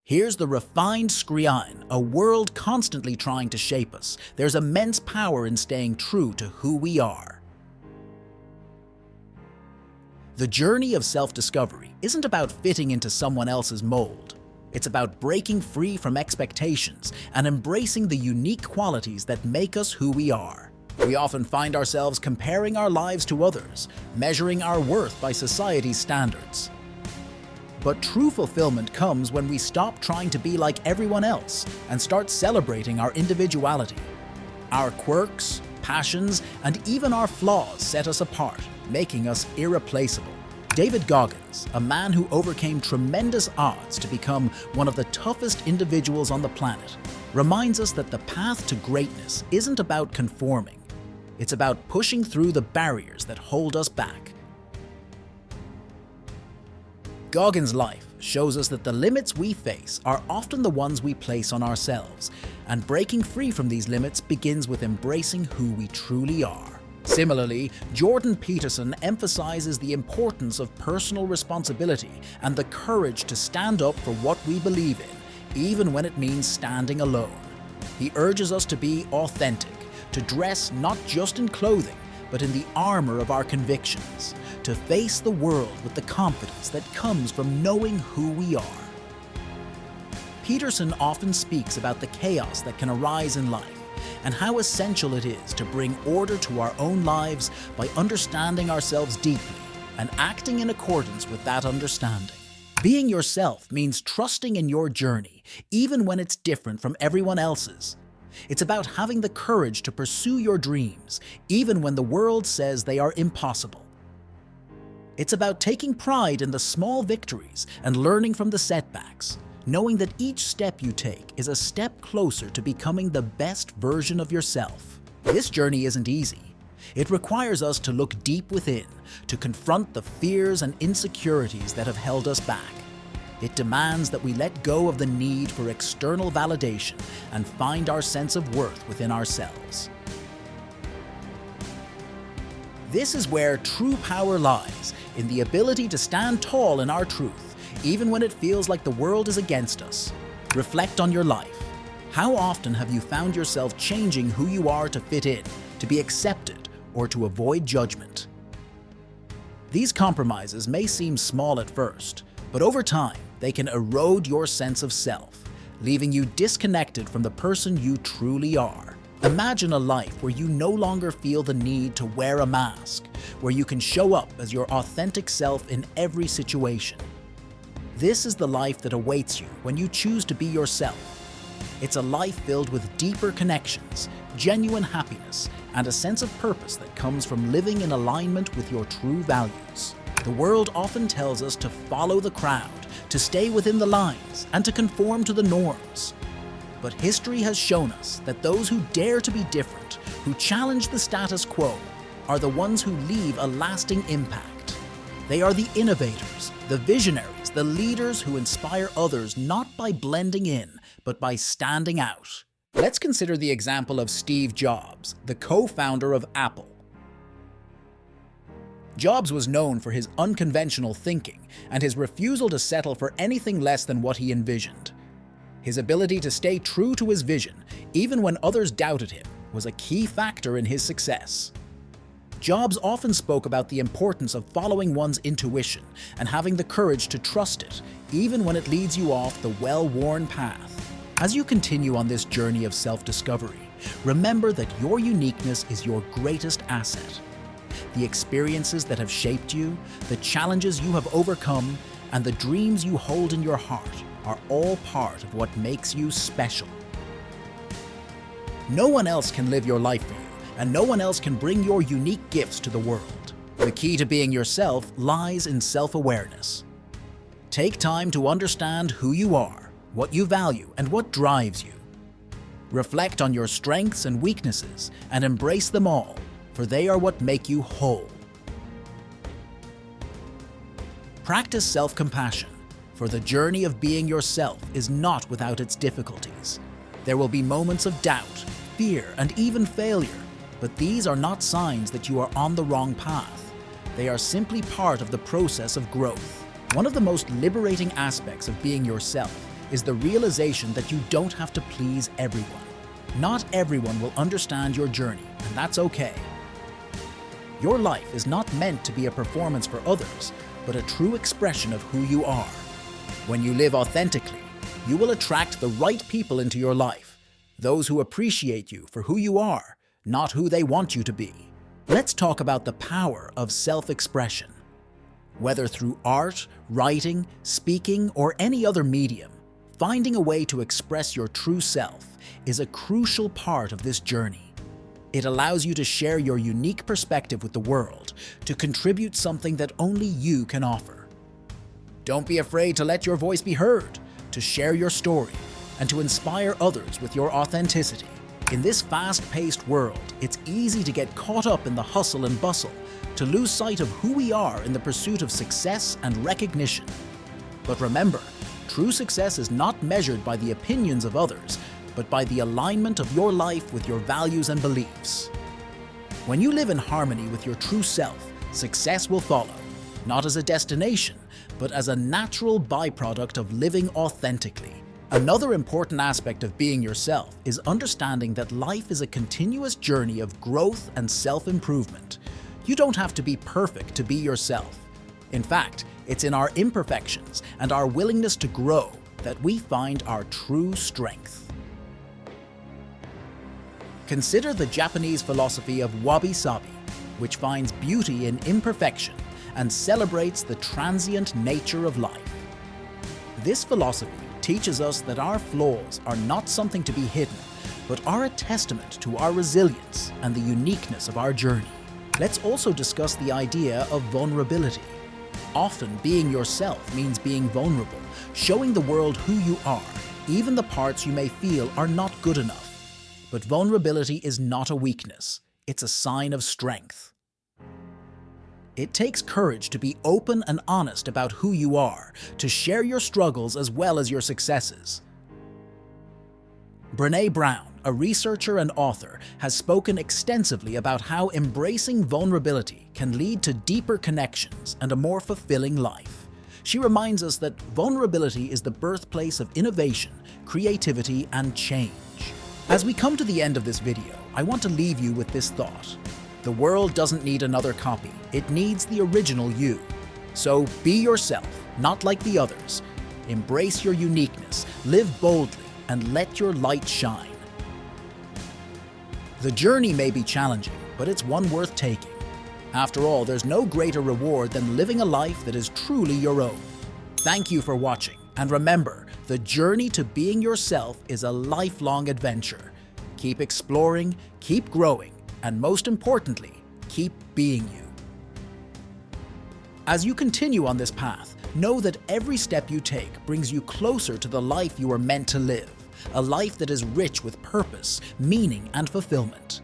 Here's the refined Skrian, a world constantly trying to shape us. There's immense power in staying true to who we are. The journey of self-discovery isn't about fitting into someone else's mold. It's about breaking free from expectations and embracing the unique qualities that make us who we are. We often find ourselves comparing our lives to others, measuring our worth by society's standards. But true fulfillment comes when we stop trying to be like everyone else and start celebrating our individuality. Our quirks, passions, and even our flaws set us apart, making us irreplaceable. David Goggins, a man who overcame tremendous odds to become one of the toughest individuals on the planet, reminds us that the path to greatness isn't about conforming. It's about pushing through the barriers that hold us back. Goggins' life shows us that the limits we face are often the ones we place on ourselves, and breaking free from these limits begins with embracing who we truly are. Similarly, Jordan Peterson emphasizes the importance of personal responsibility and the courage to stand up for what we believe in, even when it means standing alone. He urges us to be authentic, to dress not just in clothing, but in the armor of our convictions, to face the world with the confidence that comes from knowing who we are. Peterson often speaks about the chaos that can arise in life and how essential it is to bring order to our own lives by understanding ourselves deeply and acting in accordance with that understanding. Being yourself means trusting in your journey, even when it's different from everyone else's. It's about having the courage to pursue your dreams, even when the world says they are impossible. It's about taking pride in the small victories and learning from the setbacks, knowing that each step you take is a step closer to becoming the best version of yourself. This journey isn't easy. It requires us to look deep within, to confront the fears and insecurities that have held us back. It demands that we let go of the need for external validation and find our sense of worth within ourselves. This is where true power lies, in the ability to stand tall in our truth, even when it feels like the world is against us. Reflect on your life. How often have you found yourself changing who you are to fit in, to be accepted, or to avoid judgment? These compromises may seem small at first, but over time, they can erode your sense of self, leaving you disconnected from the person you truly are. Imagine a life where you no longer feel the need to wear a mask, where you can show up as your authentic self in every situation. This is the life that awaits you when you choose to be yourself. It's a life filled with deeper connections, genuine happiness, and a sense of purpose that comes from living in alignment with your true values. The world often tells us to follow the crowd, to stay within the lines, and to conform to the norms. But history has shown us that those who dare to be different, who challenge the status quo, are the ones who leave a lasting impact. They are the innovators, the visionaries, the leaders who inspire others not by blending in, but by standing out. Let's consider the example of Steve Jobs, the co-founder of Apple. Jobs was known for his unconventional thinking and his refusal to settle for anything less than what he envisioned. His ability to stay true to his vision, even when others doubted him, was a key factor in his success. Jobs often spoke about the importance of following one's intuition and having the courage to trust it, even when it leads you off the well-worn path. As you continue on this journey of self-discovery, remember that your uniqueness is your greatest asset. The experiences that have shaped you, the challenges you have overcome, and the dreams you hold in your heart are all part of what makes you special. No one else can live your life for you, and no one else can bring your unique gifts to the world. The key to being yourself lies in self-awareness. Take time to understand who you are, what you value, and what drives you. Reflect on your strengths and weaknesses and embrace them all, for they are what make you whole. Practice self-compassion, for the journey of being yourself is not without its difficulties. There will be moments of doubt, fear, and even failure, but these are not signs that you are on the wrong path. They are simply part of the process of growth. One of the most liberating aspects of being yourself is the realization that you don't have to please everyone. Not everyone will understand your journey, and that's okay. Your life is not meant to be a performance for others, but a true expression of who you are. When you live authentically, you will attract the right people into your life, those who appreciate you for who you are, not who they want you to be. Let's talk about the power of self-expression. Whether through art, writing, speaking, or any other medium, finding a way to express your true self is a crucial part of this journey. It allows you to share your unique perspective with the world, to contribute something that only you can offer. Don't be afraid to let your voice be heard, to share your story, and to inspire others with your authenticity. In this fast-paced world, it's easy to get caught up in the hustle and bustle, to lose sight of who we are in the pursuit of success and recognition. But remember, true success is not measured by the opinions of others, but by the alignment of your life with your values and beliefs. When you live in harmony with your true self, success will follow, not as a destination, but as a natural byproduct of living authentically. Another important aspect of being yourself is understanding that life is a continuous journey of growth and self-improvement. You don't have to be perfect to be yourself. In fact, it's in our imperfections and our willingness to grow that we find our true strength. Consider the Japanese philosophy of wabi-sabi, which finds beauty in imperfection and celebrates the transient nature of life. This philosophy teaches us that our flaws are not something to be hidden, but are a testament to our resilience and the uniqueness of our journey. Let's also discuss the idea of vulnerability. Often, being yourself means being vulnerable, showing the world who you are, even the parts you may feel are not good enough. But vulnerability is not a weakness, it's a sign of strength. It takes courage to be open and honest about who you are, to share your struggles as well as your successes. Brené Brown, a researcher and author, has spoken extensively about how embracing vulnerability can lead to deeper connections and a more fulfilling life. She reminds us that vulnerability is the birthplace of innovation, creativity, and change. As we come to the end of this video, I want to leave you with this thought. The world doesn't need another copy, it needs the original you. So be yourself, not like the others. Embrace your uniqueness, live boldly, and let your light shine. The journey may be challenging, but it's one worth taking. After all, there's no greater reward than living a life that is truly your own. Thank you for watching, and remember, the journey to being yourself is a lifelong adventure. Keep exploring, keep growing, and most importantly, keep being you. As you continue on this path, know that every step you take brings you closer to the life you are meant to live, a life that is rich with purpose, meaning, and fulfillment.